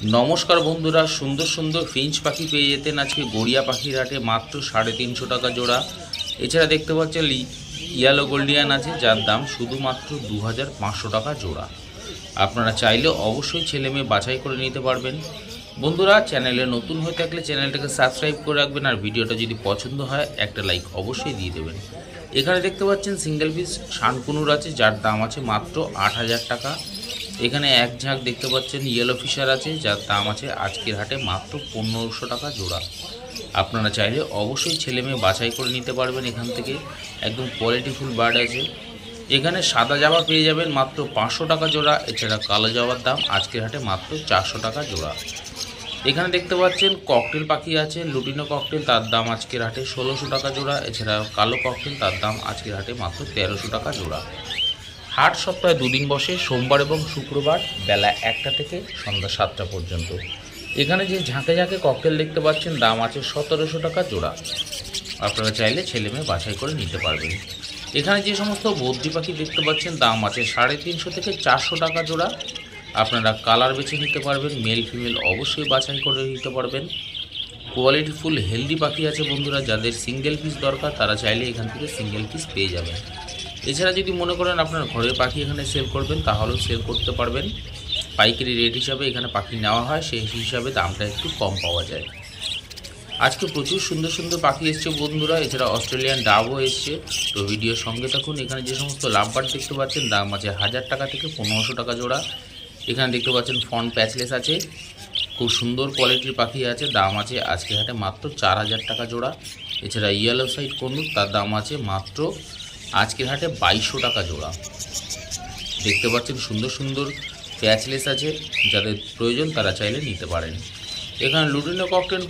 नमस्कार बंधुरा सुंदर सुंदर फिंच पाखी पे जेतें आज के गड़िया पाखिर हाटे मात्र 350 टाका जोड़ा। एछाड़ा देखते पाच्छेन येलो गोल्डियन आछे जार दाम शुधुमात्र 2500 टाका जोड़ा। आपनारा चाइले अवश्यई छेले मेये बाछाई करे निते पारबेन। बंधुरा चैनेले नतून हये थाकले चैनेलटाके सबस्क्राइब करे राखबेन और भिडियोटा यदि पछंद हय एकटा लाइक अवश्यई दिये देबेन। एखाने देखते पाच्छेन सिंगल पिस शानकुनुर आछे जार दाम आछे मात्र 8000 टाका। एखाने एक झाँक देखते पाच्छेन येलो फिशार आछे जार दाम आछे आजकेर हाटे मात्र 1500 टाका जोड़ा। आपनारा चाइले अवश्यई छेले मेये बाछाई करे निते पारबेन। एखान थेके एकदम क्वालिटीफुल बार्ड आछे। एखाने सादा जावा पेये जाबेन मात्र 500 टाका जोड़ा। एछाड़ा कालो जावार दाम आजकेर हाटे मात्र 400 टाका जोड़ा। एखाने देखते पाच्छेन ककटेल पाखी आछे लुटिनो ककटेल तार दाम आजकेर हाटे 1600 टाका जोड़ा। एछाड़ा कालो ककटेल तार दाम आजकेर हाटे मात्र 1300 टाका जोड़ा। हाट सप्ताहे दुदिन बसे सोमवार और शुक्रवार बेला 1टा থেকে সন্ধ্যা 7টা পর্যন্ত। এখানে যে ঝাঁকে ঝাঁকে ককটেল দেখতে পাচ্ছেন দাম আছে 1700 টাকা জোড়া। আপনারা চাইলে ছেলে মেয়ে বাছাই করে নিতে পারবেন। এখানে যে সমস্ত বদ্রি পাখি দেখতে পাচ্ছেন দাম আছে 350 থেকে 400 টাকা জোড়া। আপনারা কালার বেছে নিতে পারবেন, মেল ফিমেল অবশ্যই বাছাই করে নিতে পারবেন। কোয়ালিটিফুল হেলদি পাখি আছে বন্ধুরা, যাদের সিঙ্গেল পিস দরকার তারা চাইলে এখান থেকে সিঙ্গেল পিস পেয়ে যাবেন। এছাড়া যদি মনে করেন আপনার ঘরের পাখি এখানে সেল করবেন তাহলেও সেল করতে পারবেন। পাইকারি রেট হিসাবে এখানে পাখি নেওয়া হয়, সেই হিসাবে দামটা একটু কম পাওয়া যায়। আজকে প্রচুর সুন্দর সুন্দর পাখি এসছে বন্ধুরা। এছাড়া অস্ট্রেলিয়ান ডাবও এসছে, তো ভিডিওর সঙ্গে থাকুন। এখানে যে সমস্ত লাভবার্ড দেখতে পাচ্ছেন দাম আছে 1000 টাকা থেকে 1500 টাকা জোড়া। এখানে দেখতে পাচ্ছেন ফন প্যাচলেস আছে, খুব সুন্দর কোয়ালিটির পাখি আছে, দাম আছে আজকে হাটে মাত্র 4000 টাকা জোড়া। এছাড়া ইয়েলো সাইড কনুর তার দাম আছে মাত্র আজকের হাটে 2200 টাকা জোড়া। দেখতে পাচ্ছেন সুন্দর সুন্দর প্যাচলেস আছে, যাদের প্রয়োজন তারা চাইলে নিতে পারেন। এখানে লুটিনো ককটেল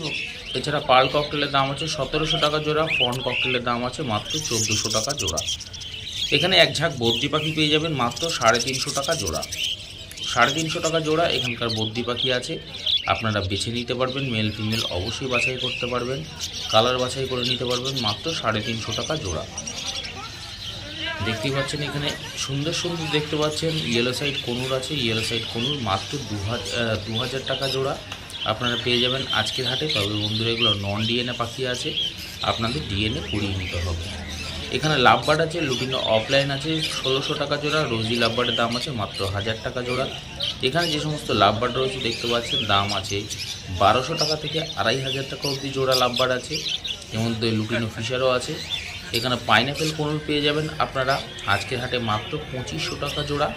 এছাড়া পার্ল ককটেলের দাম আছে 1700 টাকা জোড়া। ফন ককটেলের দাম আছে মাত্র 1400 টাকা জোড়া। এখানে এক ঝাঁক বদ্রি পাখি পেয়ে যাবেন মাত্র 350 টাকা জোড়া। 350 টাকা জোড়া এখানকার বদ্রি পাখি আছে, আপনারা বেছে নিতে পারবেন। মেল ফিমেল অবশ্যই বাছাই করতে পারবেন, কালার বাছাই করে নিতে পারবেন। মাত্র 350 টাকা জোড়া। দেখতে পাচ্ছেন এখানে সুন্দর সুন্দর দেখতে পাচ্ছেন ইয়েলো সাইড কনুর আছে, ইয়েলো সাইড কনুর মাত্র 2000 টাকা জোড়া। আপনারা পেয়ে যাবেন আজকের হাটে। তবে বন্ধুরা এগুলো নন ডিএনএ পাখি আছে, আপনাদের ডিএনএ করিয়ে নিতে হবে। এখানে লাভবার্ড আছে লুটিনো অফলাইন আছে 1600 টাকা জোড়া। রোজি লাভবার্ডের দাম আছে মাত্র 1000 টাকা জোড়া। এখানে যে সমস্ত লাভবার্ড রয়েছে দেখতে পাচ্ছেন দাম আছে 1200 টাকা থেকে 2500 টাকা অবধি জোড়া লাভবার্ড আছে। এর মধ্যে লুটিনো ফিশারও আছে। এখানে পাইনঅ্যাপেল কনুর পেয়ে যাবেন আপনারা আজকের হাটে মাত্র 2500 টাকা জোড়া,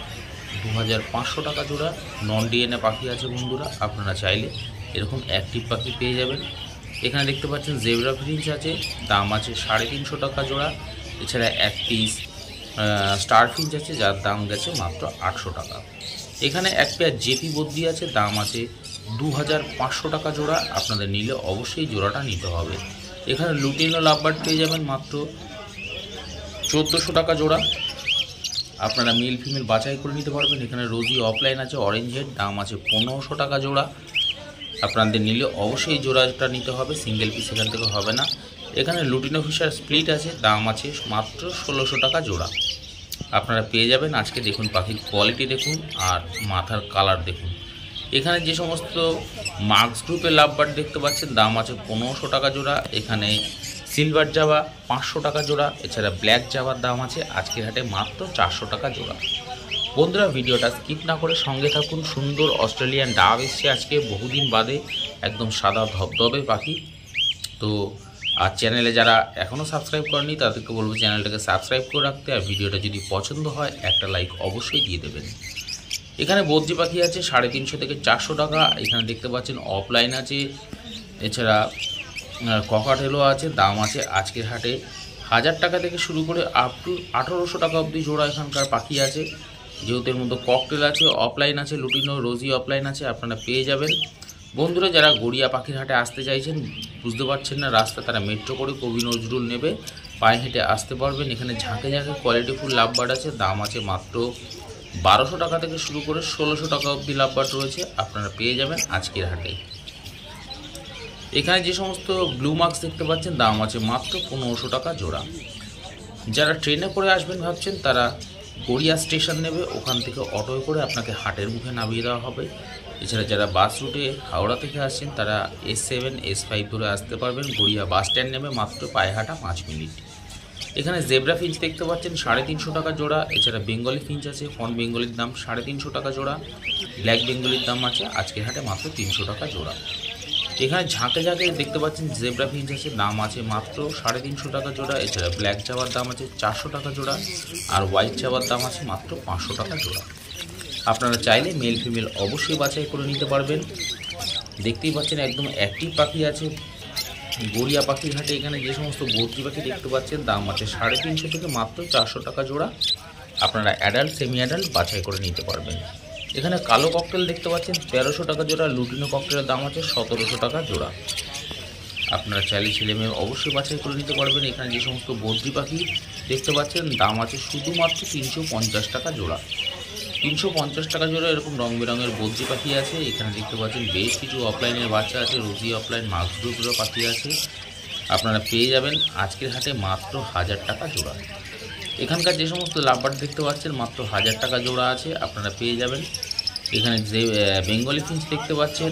2500 টাকা জোড়া। নন ডিএনএ পাখি আছে বন্ধুরা, আপনারা চাইলে এরকম অ্যাক্টিভ পাখি পেয়ে যাবেন। এখানে দেখতে পাচ্ছেন জেব্রা ফিঞ্চ আছে, দাম আছে 350 টাকা জোড়া। এছাড়া এক পিস স্টার ফিঞ্চ আছে যার দাম গেছে মাত্র 800 টাকা। এখানে এক পেয়ার জেপি বদ্রি আছে, দাম আছে 2500 টাকা জোড়া। আপনাদের নিলে অবশ্যই জোড়াটা নিতে হবে। এখানে লুটিনো লাভবার্ড পেয়ে যাবেন মাত্র 1400 টাকা জোড়া। আপনারা মেল ফিমেল বাছাই করে নিতে পারবেন। এখানে রোজি অফলাইন আছে অরেঞ্জ হেড, দাম আছে 1500 টাকা জোড়া। আপনাদের নিলে অবশ্যই জোড়াটা নিতে হবে, সিঙ্গেল পিস এখান থেকে হবে না। এখানে লুটিনো ফিশার স্প্লিট আছে, দাম আছে মাত্র 1600 টাকা জোড়া। আপনারা পেয়ে যাবেন। আজকে দেখুন পাখির কোয়ালিটি দেখুন আর মাথার কালার দেখুন। এখানে যে সমস্ত মার্কস গ্রুপের লাভবার্ড দেখতে পাচ্ছেন দাম আছে 1500 টাকা জোড়া। এখানে সিলভার জাভা 500 টাকা জোড়া। এছাড়া ব্ল্যাক জাভার দাম আছে আজকের হাটে মাত্র 400 টাকা জোড়া। বন্ধুরা ভিডিওটা স্কিপ না করে সঙ্গে থাকুন। সুন্দর অস্ট্রেলিয়ান ডাব এসছে আজকে বহুদিন বাদে, একদম সাদা ধবধবে পাখি। তো আর চ্যানেলে যারা এখনও সাবস্ক্রাইব করেনি তাদেরকে বলবো চ্যানেলটাকে সাবস্ক্রাইব করে রাখতে, আর ভিডিওটা যদি পছন্দ হয় একটা লাইক অবশ্যই দিয়ে দেবেন। এখানে বদ্রি পাখি আছে 350 থেকে 400 টাকা। এখানে দেখতে পাচ্ছেন অফলাইন আছে, এছাড়া ককাটেলও আছে, দাম আছে আজকের হাটে 1000 টাকা থেকে শুরু করে আপ টু 1800 টাকা অবধি জোড়া এখানকার পাখি আছে। যেহেতু এর মধ্যে ককটেল আছে, অফলাইন আছে, লুটিনো রোজি অফলাইন আছে, আপনারা পেয়ে যাবেন। বন্ধুরা যারা গড়িয়া পাখির হাটে আসতে চাইছেন, বুঝতে পারছেন না রাস্তা, তারা মেট্রো করে কবি নজরুল নেবে পায়ে হেঁটে আসতে পারবেন। এখানে ঝাঁকে ঝাঁকে কোয়ালিটিফুল লাভবার্ড আছে, দাম আছে মাত্র 1200 টাকা থেকে শুরু করে 1600 টাকা অবধি লাভবার্ড রয়েছে, আপনারা পেয়ে যাবেন আজকের হাটে। এখানে যে সমস্ত ব্লু মার্কস দেখতে পাচ্ছেন দাম আছে মাত্র 1500 টাকা জোড়া। যারা ট্রেনে করে আসবেন ভাবছেন তারা গড়িয়া স্টেশন নেবে, ওখান থেকে অটোয় করে আপনাকে হাটের মুখে নামিয়ে দেওয়া হবে। এছাড়া যারা বাস রুটে হাওড়া থেকে আসছেন তারা S7 S5 ধরে আসতে পারবেন। গড়িয়া বাস স্ট্যান্ড নেমে মাত্র পায়ে হাঁটা 5 মিনিট। এখানে জেব্রা ফিঞ্চ দেখতে পাচ্ছেন 350 টাকা জোড়া। এছাড়া বেঙ্গলি ফিঞ্চ আছে, ফন বেঙ্গলির দাম 350 টাকা জোড়া। ব্ল্যাক বেঙ্গলির দাম আছে আজকের হাটে মাত্র 300 টাকা জোড়া। এখানে ঝাঁকে ঝাঁকে দেখতে পাচ্ছেন জেব্রা ফিঞ্চ আছে, দাম আছে মাত্র 350 টাকা জোড়া। এছাড়া ব্ল্যাক চাবার দাম আছে 400 টাকা জোড়া, আর হোয়াইট চাবার দাম আছে মাত্র 500 টাকা জোড়া। আপনারা চাইলে মেল ফিমেল অবশ্যই বাছাই করে নিতে পারবেন। দেখতেই পাচ্ছেন একদম অ্যাক্টিভ পাখি আছে গড়িয়া পাখির হাটে। এখানে যে সমস্ত বদ্রি পাখি দেখতে পাচ্ছেন দাম আছে 350 থেকে মাত্র 400 টাকা জোড়া। আপনারা অ্যাডাল্ট সেমি অ্যাডাল্ট বাছাই করে নিতে পারবেন। এখানে কালো ককটেল দেখতে পাচ্ছেন 1300 টাকা জোড়া। লুটিনো ককটেলের দাম আছে 1700 টাকা জোড়া। আপনারা চাইলে ছেলে মেয়ে অবশ্যই বাছাই করে নিতে পারবেন। এখানে যে সমস্ত বদ্রি পাখি দেখতে পাচ্ছেন দাম আছে শুধুমাত্র 350 টাকা জোড়া। 350 টাকা জোড়া এরকম রং বেরঙের বদ্রি পাখি আছে। এখানে দেখতে পাচ্ছেন বেশ কিছু অফলাইনের বাচ্চা আছে, রোজি অফলাইন মার্কস গ্রুপেরও পাখি আছে। আপনারা পেয়ে যাবেন আজকের হাটে মাত্র 1000 টাকা জোড়া। এখানকার যে সমস্ত লাভবার্ড দেখতে পাচ্ছেন মাত্র 1000 টাকা জোড়া আছে, আপনারা পেয়ে যাবেন। এখানে যে বেঙ্গলি ফিঞ্চ দেখতে পাচ্ছেন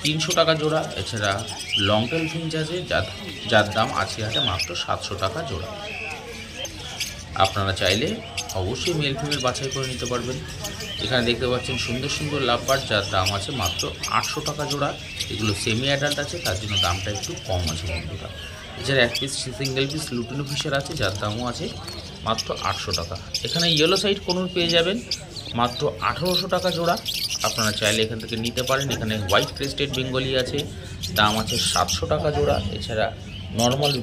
300 টাকা জোড়া। এছাড়া লংটেল ফিঞ্চ আছে যার দাম আজকের হাটে মাত্র 700 টাকা জোড়া। আপনারা চাইলে অবশ্যই মেল ফিমেল বাছাই করে নিতে পারবেন। এখানে দেখতে পাচ্ছেন সুন্দর সুন্দর লাভবার্ড যার দাম আছে মাত্র 800 টাকা জোড়া। এগুলো সেমি অ্যাডাল্ট আছে, তার জন্য দামটা একটু কম আছে বন্ধুরা। এছাড়া এক piece single piece lutino fischer আছে যার দামও আছে মাত্র 800 টাকা। এখানে ইয়েলো সাইড কোনুর পেয়ে যাবেন মাত্র 1800 টাকা জোড়া। আপনারা চাইলে এখান থেকে নিতে পারেন। এখানে হোয়াইট ক্রেস্টেড বেঙ্গলি আছে, দাম আছে 700 টাকা জোড়া। এছাড়া নর্মাল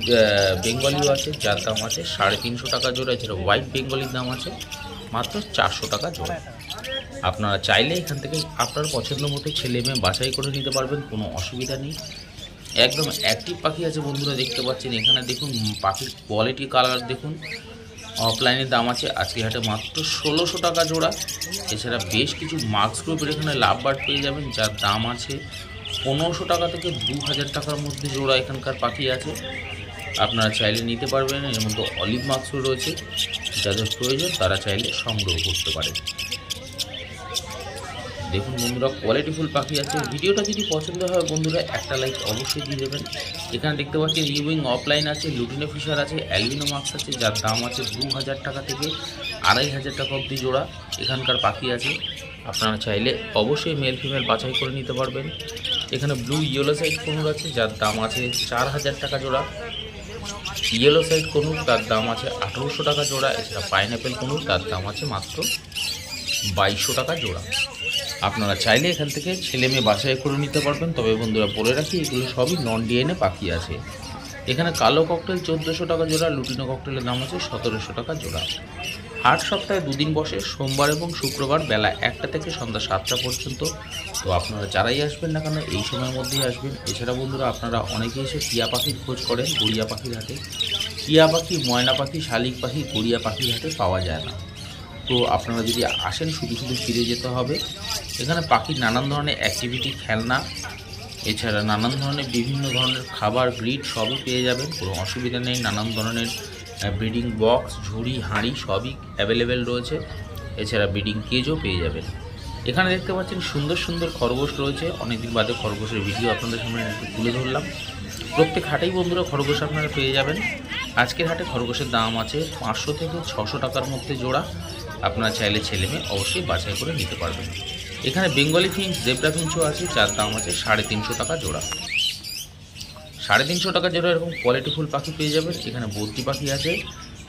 বেঙ্গলিও আছে যার দাম আছে 350 টাকা জোড়া। এছাড়া হোয়াইট বেঙ্গলির দাম আছে মাত্র 400 টাকা জোড়া। আপনারা চাইলে এখান থেকে আপনার পছন্দ মতো ছেলে মেয়ে বাছাই করে নিতে পারবেন, কোনো অসুবিধা নেই। একদম অ্যাক্টিভ পাখি আছে বন্ধুরা, দেখতে পাচ্ছেন। এখানে দেখুন পাখির কোয়ালিটি কালার দেখুন। অফলাইনের দাম আছে আজকে হাটে মাত্র 1600 টাকা জোড়া। এছাড়া বেশ কিছু মার্কস গ্রুপের এখানে লাভবার্ড পেয়ে যাবেন যার দাম আছে 1500 টাকা থেকে 2000 টাকার মধ্যে জোড়া। এখানকার পাখি আছে, আপনারা চাইলে নিতে পারবেন। এর মধ্যে অলিভ মার্কসও রয়েছে, যাদের প্রয়োজন তারা চাইলে সংগ্রহ করতে পারেন। দেখুন বন্ধুরা কোয়ালিটিফুল পাখি আছে। ভিডিওটা যদি পছন্দ হয় বন্ধুরা একটা লাইক অবশ্যই দিয়ে দেবেন। এখানে দেখতে পাচ্ছেন ইউইং অফলাইন আছে, লুটিনো ফিশার আছে, অ্যালবিনো মার্কস আছে যার দাম আছে 2000 টাকা থেকে 2500 টাকা অবধি জোড়া। এখানকার পাখি আছে, আপনারা চাইলে অবশ্যই মেল ফিমেল বাছাই করে নিতে পারবেন। এখানে ব্লু ইয়েলো সাইড কনুর আছে যার দাম আছে 4000 টাকা জোড়া। ইয়েলো সাইড কনুর তার দাম আছে 1800 টাকা জোড়া। এছাড়া পাইনঅ্যাপেল কনুর তার দাম আছে মাত্র 2200 টাকা জোড়া। আপনারা চাইলে এখান থেকে ছেলে মেয়ে বাছাই করে নিতে পারবেন। তবে বন্ধুরা বলে রাখি এগুলো সবই নন ডিএনএ পাখি আছে। এখানে কালো ককটেল 1400 টাকা জোড়া, লুটিনো ককটেলের দাম আছে 1700 টাকা জোড়া। হাট সপ্তাহে দুদিন বসে, সোমবার এবং শুক্রবার বেলা 1টা থেকে সন্ধ্যা 7টা পর্যন্ত। তো আপনারা যারাই আসবেন না কেন এই সময়ের মধ্যেই আসবেন। এছাড়া বন্ধুরা আপনারা অনেকে এসে টিয়া পাখির খোঁজ করেন গড়িয়া পাখির হাটে। টিয়া পাখি, ময়না পাখি, শালিক পাখি গড়িয়া পাখির হাটে পাওয়া যায় না। তো আপনারা যদি আসেন শুধু শুধু ফিরে যেতে হবে। এখানে পাখির নানান ধরনের অ্যাক্টিভিটি, খেলনা, এছাড়া নানান ধরনের বিভিন্ন ধরনের খাবার, ব্রিড সবই পেয়ে যাবেন, কোনো অসুবিধা নেই। নানান ধরনের ব্রিডিং বক্স, ঝুড়ি, হাঁড়ি সবই অ্যাভেলেবেল রয়েছে। এছাড়া ব্রিডিং কেজও পেয়ে যাবেন। এখানে দেখতে পাচ্ছেন সুন্দর সুন্দর খরগোশ রয়েছে। অনেকদিন বাদে খরগোশের ভিডিও আপনাদের সামনে একটু তুলে ধরলাম। প্রত্যেক হাটেই বন্ধুরা খরগোশ আপনারা পেয়ে যাবেন। আজকের হাটে খরগোশের দাম আছে 500 থেকে 600 টাকার মধ্যে জোড়া। আপনারা চাইলে ছেলে মেয়ে অবশ্যই বাছাই করে নিতে পারবেন। এখানে বেঙ্গলি ফিঞ্চ, জেব্রা ফিঞ্চও আছে যার দাম আছে 350 টাকা জোড়া। 350 টাকা জোড়া এরকম কোয়ালিটিফুল পাখি পেয়ে যাবেন। এখানে বদ্রি পাখি আছে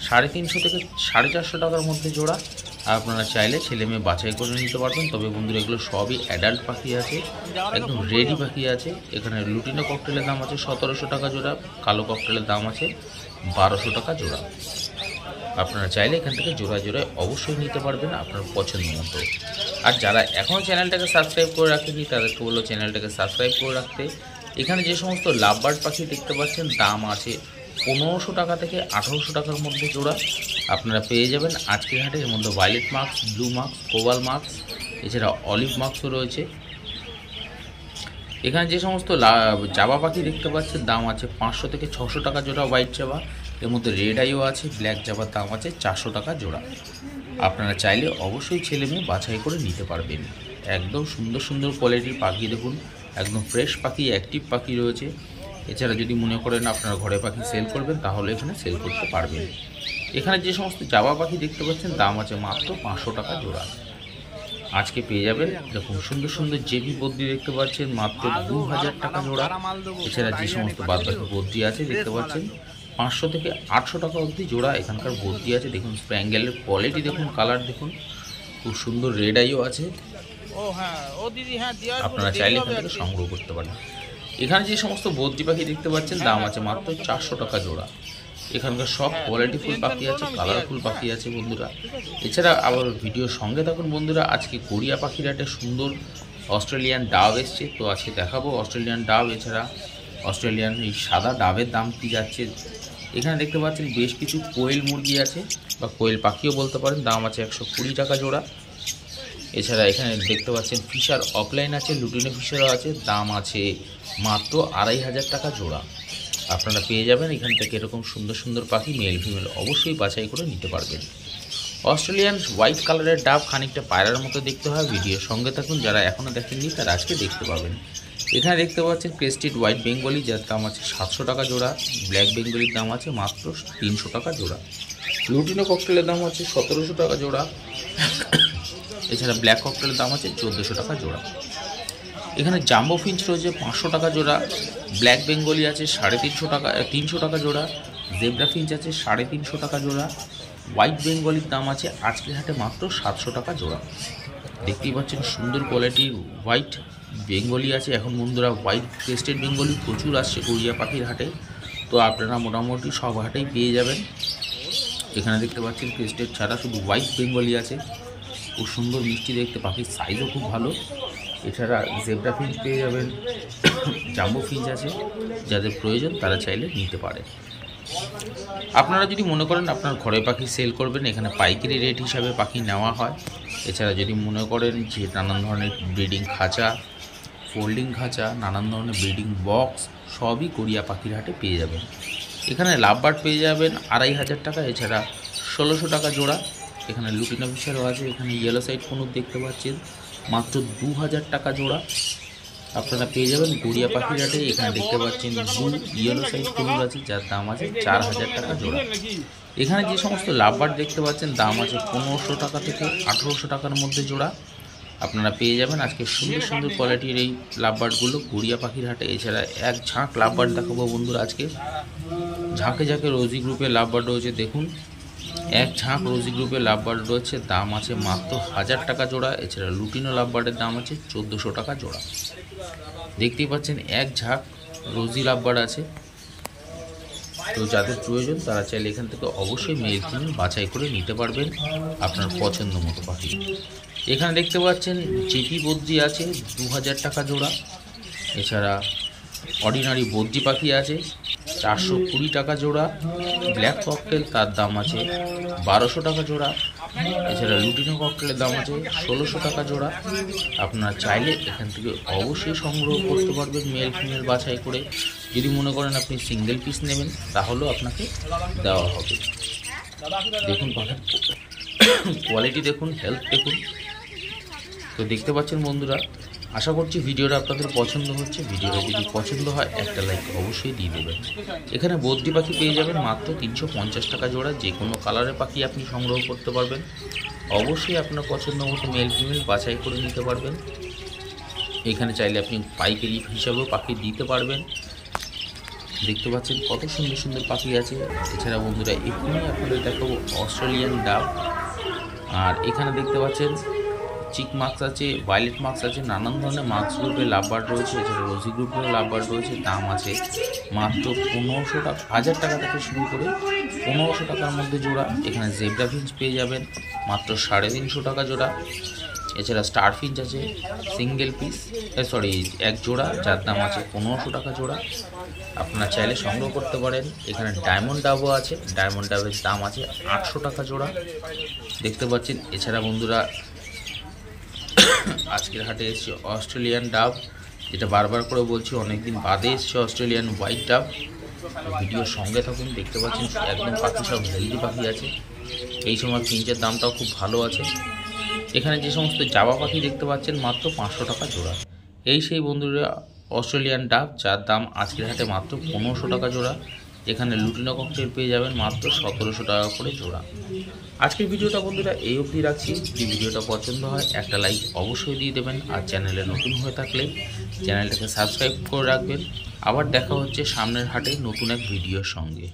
350 থেকে 450 টাকার মধ্যে জোড়া। আপনারা চাইলে ছেলে মেয়ে বাছাই করে নিতে পারবেন। তবে বন্ধুরা এগুলো সবই অ্যাডাল্ট পাখি আছে, একদম রেডি পাখি আছে। এখানে লুটিনো ককটেলের দাম আছে 1700 টাকা জোড়া, কালো ককটেলের দাম আছে 1200 টাকা জোড়া। আপনারা চাইলে এখান থেকে জোড়ায় জোড়ায় অবশ্যই নিতে পারবেন আপনার পছন্দ মতো। আর যারা এখনও চ্যানেলটাকে সাবস্ক্রাইব করে রাখেনি তাদেরকে বললো চ্যানেলটাকে সাবস্ক্রাইব করে রাখতে। এখানে যে সমস্ত লাভবার্ড পাখি দেখতে পাচ্ছেন দাম আছে 1500 টাকা থেকে 1800 টাকার মধ্যে জোড়া। আপনারা পেয়ে যাবেন আজকের হাটে। এর মধ্যে violet marks, blue marks, cobalt marks, এছাড়া অলিভ মার্কসও রয়েছে। এখানে যে সমস্ত জাবা পাখি দেখতে পাচ্ছেন দাম আছে 500 থেকে 600 টাকা জোড়া হোয়াইট জাবা। এর মধ্যে রেড আইও আছে, ব্ল্যাক জাবার দাম আছে 400 টাকা জোড়া। আপনারা চাইলে অবশ্যই ছেলে মেয়ে বাছাই করে নিতে পারবেন। একদম সুন্দর সুন্দর কোয়ালিটির পাখি দেখুন, একদম ফ্রেশ পাখি, অ্যাক্টিভ পাখি রয়েছে। এছাড়া যদি মনে করেন আপনারা ঘরে পাখি সেল করবেন তাহলে এখানে সেল করতে পারবেন। এখানে যে সমস্ত জাবা পাখি দেখতে পাচ্ছেন দাম আছে মাত্র 500 টাকা জোড়া। আজকে পেয়ে যাবেন দেখুন সুন্দর সুন্দর জেবি বদ্রি দেখতে পাচ্ছেন মাত্র 2000 টাকা জোড়া। এছাড়া যে সমস্ত বাদবাকি বদ্রি আছে দেখতে পাচ্ছেন 500 থেকে 800 টাকা অবধি জোড়া এখানকার বদ্রি আছে। দেখুন স্প্যাঙ্গেলের কোয়ালিটি দেখুন, কালার দেখুন, খুব সুন্দর রেড আইও আছে। আপনারা চাইলে এখান থেকে সংগ্রহ করতে পারেন। এখানে যে সমস্ত বদ্রি পাখি দেখতে পাচ্ছেন দাম আছে মাত্র 400 টাকা জোড়া। এখানকার সব কোয়ালিটিফুল পাখি আছে, কালারফুল পাখি আছে বন্ধুরা। এছাড়া আবার ভিডিওর সঙ্গে থাকুন বন্ধুরা। আজকে গড়িয়া পাখির হাটে সুন্দর অস্ট্রেলিয়ান ডাব এসছে, তো আজকে দেখাবো অস্ট্রেলিয়ান ডাব। এছাড়া অস্ট্রেলিয়ান এই সাদা ডাবের দাম কী যাচ্ছে। এখানে দেখতে পাচ্ছেন বেশ কিছু কোয়েল মুরগি আছে বা কোয়েল পাখিও বলতে পারেন, দাম আছে 120 টাকা জোড়া। এছাড়া এখানে দেখতে পাচ্ছেন ফিশার অফলাইন আছে, লুটিনো ফিশারও আছে, দাম আছে মাত্র 2500 টাকা জোড়া। আপনারা পেয়ে যাবেন এখান থেকে এরকম সুন্দর সুন্দর পাখি, মেল ফিমেল অবশ্যই বাছাই করে নিতে পারবেন। অস্ট্রেলিয়ান হোয়াইট কালারের ডাব খানিকটা পায়রার মতো দেখতে হয়। ভিডিওর সঙ্গে থাকুন, যারা এখনও দেখেননি তারা আজকে দেখতে পাবেন। এখানে দেখতে পাচ্ছেন ক্রেস্টেড হোয়াইট বেঙ্গলি, যার দাম আছে 700 টাকা জোড়া। ব্ল্যাক বেঙ্গলির দাম আছে মাত্র 300 টাকা জোড়া। লুটিনো ককটেলের দাম আছে 1700 টাকা জোড়া। এছাড়া ব্ল্যাক ককটেলের দাম আছে 1400 টাকা জোড়া। এখানে জাম্বো ফিঞ্চ রয়েছে 500 টাকা জোড়া। ব্ল্যাক বেঙ্গলি আছে 350 টাকা জোড়া। জেব্রা ফিঞ্চ আছে 350 টাকা জোড়া। হোয়াইট বেঙ্গলির দাম আছে আজকের হাটে মাত্র 700 টাকা জোড়া। দেখতেই পাচ্ছেন সুন্দর কোয়ালিটির হোয়াইট বেঙ্গলি আছে। এখন বন্ধুরা হোয়াইট ক্রেস্টেড বেঙ্গলি প্রচুর আসছে গড়িয়া পাখির হাটে, তো আপনারা মোটামুটি সব হাটেই পেয়ে যাবেন। এখানে দেখতে পাচ্ছেন ক্রেস্টেড ছাড়া শুধু হোয়াইট বেঙ্গলি আছে, খুব সুন্দর মিষ্টি দেখতে, পাখির সাইজও খুব ভালো। এছাড়া জেব্রা ফিঞ্চ পেয়ে যাবেন, জাম্বো ফিঞ্চ আছে, যাদের প্রয়োজন তারা চাইলে নিতে পারে। আপনারা যদি মনে করেন আপনার ঘরে পাখি সেল করবেন, এখানে পাইকারি রেট হিসাবে পাখি নেওয়া হয়। এছাড়া যদি মনে করেন যে নানান ধরনের ব্রিডিং খাঁচা, ফোল্ডিং খাঁচা, নানান ধরনের ব্রিডিং বক্স সবই গড়িয়া পাখির হাটে পেয়ে যাবেন। এখানে লাভবার্ড পেয়ে যাবেন 2500 টাকা। এছাড়া 1600 টাকা জোড়া। এখানে লুটিনো ফিশারও আছে। এখানে ইয়েলো সাইড কুনুর দেখতে পাচ্ছেন মাত্র 2000 টাকা জোড়া। আপনারা পেয়ে যাবেন গড়িয়া পাখির হাটে। এখানে দেখতে পাচ্ছেন ব্লু ইয়েলো সাইড কুনুর আছে, যার দাম আছে 4000 টাকা জোড়া। এখানে যে সমস্ত লাভবার্ড দেখতে পাচ্ছেন দাম আছে 1500 টাকা থেকে 1800 টাকার মধ্যে জোড়া। আপনারা পেয়ে যাবেন আজকে সুন্দর সুন্দর কোয়ালিটির এই লাভবার্ডগুলো গড়িয়া পাখির হাটে। এছাড়া এক ঝাঁক লাভবার্ড দেখাবো বন্ধুরা আজকে। ঝাঁকে ঝাঁকে রোজি গ্রুপের লাভবার্ড রয়েছে দেখুন, এক ঝাঁক রোজি গ্রুপের লাভবার্ড রয়েছে, দাম আছে মাত্র 1000 টাকা জোড়া। এছাড়া লুটিনো লাভবার্ডের দাম আছে 1400 টাকা জোড়া। দেখতেই পাচ্ছেন এক ঝাঁক রোজি লাভবার্ড আছে, তো যাদের প্রয়োজন তারা চাইলে এখান থেকে অবশ্যই মেল ফিমেল বাছাই করে নিতে পারবেন আপনার পছন্দ মতো পাখি। এখানে দেখতে পাচ্ছেন জেপি বদ্রি আছে 2000 টাকা জোড়া। এছাড়া অর্ডিনারি বদ্রি পাখি আছে 420 টাকা জোড়া। ব্ল্যাক ককটেল তার দাম আছে 1200 টাকা জোড়া। এছাড়া লুটিনো ককটেলের দাম আছে 1600 টাকা জোড়া। আপনারা চাইলে এখান থেকে অবশ্যই সংগ্রহ করতে পারবেন মেল ফিমেল বাছাই করে। যদি মনে করেন আপনি সিঙ্গেল পিস নেবেন তাহলেও আপনাকে দেওয়া হবে। দেখুন পাখির কোয়ালিটি দেখুন, হেলথ দেখুন। তো দেখতে পাচ্ছেন বন্ধুরা, আশা করছি ভিডিওটা আপনাদের পছন্দ হচ্ছে। ভিডিওটা যদি পছন্দ হয় একটা লাইক অবশ্যই দিয়ে দেবেন। এখানে বদ্রি পাখি পেয়ে যাবেন মাত্র 350 টাকা জোড়া। যে কোনো কালারের পাখি আপনি সংগ্রহ করতে পারবেন। অবশ্যই আপনার পছন্দ মতো মেল ফিমেল বাছাই করে নিতে পারবেন। এখানে চাইলে আপনি পাইকারি হিসাবেও পাখি দিতে পারবেন। দেখতে পাচ্ছেন কত সুন্দর সুন্দর পাখি আছে। এছাড়া বন্ধুরা এক্ষুনি আপনাদের দেখাবো অস্ট্রেলিয়ান ডাব। আর এখানে দেখতে পাচ্ছেন চিক মাস্ক আছে, ভায়োলেট মাস্ক আছে, নানান ধরনের মাস্ক গ্রুপের লাভবার্ড রয়েছে। এছাড়া রোজি গ্রুপের লাভবার্ড রয়েছে, দাম আছে মাত্র 1500 টাকা, 1000 টাকা থেকে শুরু করে 1500 টাকার মধ্যে জোড়া। এখানে জেব্রা ফিঞ্চ পেয়ে যাবেন মাত্র 350 টাকা জোড়া। এছাড়া স্টার ফিঞ্চ আছে সিঙ্গেল পিস, এক জোড়া, যার দাম আছে 1500 টাকা জোড়া। আপনারা চাইলে সংগ্রহ করতে পারেন। এখানে ডায়মন্ড ডাবও আছে, ডায়মন্ড ডাবের দাম আছে 800 টাকা জোড়া। দেখতে পাচ্ছেন। এছাড়া বন্ধুরা আজকের হাটে এসছে অস্ট্রেলিয়ান ডাব, যেটা বারবার করে বলছি অনেকদিন বাদে এসছে অস্ট্রেলিয়ান হোয়াইট ডাব। ভিডিওর সঙ্গে থাকুন। দেখতে পাচ্ছেন একদম পাখি সব হেলদি পাখি আছে। এই সময় ফিঞ্চের দামটাও খুব ভালো আছে। এখানে যে সমস্ত জাবা পাখি দেখতে পাচ্ছেন মাত্র 500 টাকা জোড়া। এই সেই বন্ধুরা অস্ট্রেলিয়ান ডাক, যার দাম আজকের হাটে মাত্র 1500 টাকা জোড়া। এখানে লুটিনো ককটেল পেয়ে যাবেন মাত্র 1700 টাকা করে জোড়া। আজকের ভিডিওটা বন্ধুরা এই অবধি রাখছি। যদি ভিডিওটা পছন্দ হয় একটা লাইক অবশ্যই দিয়ে দেবেন, আর চ্যানেলে নতুন হয়ে থাকলে চ্যানেলটাকে সাবস্ক্রাইব করে রাখবেন। আবার দেখা হচ্ছে সামনের হাটে নতুন এক ভিডিওর সঙ্গে।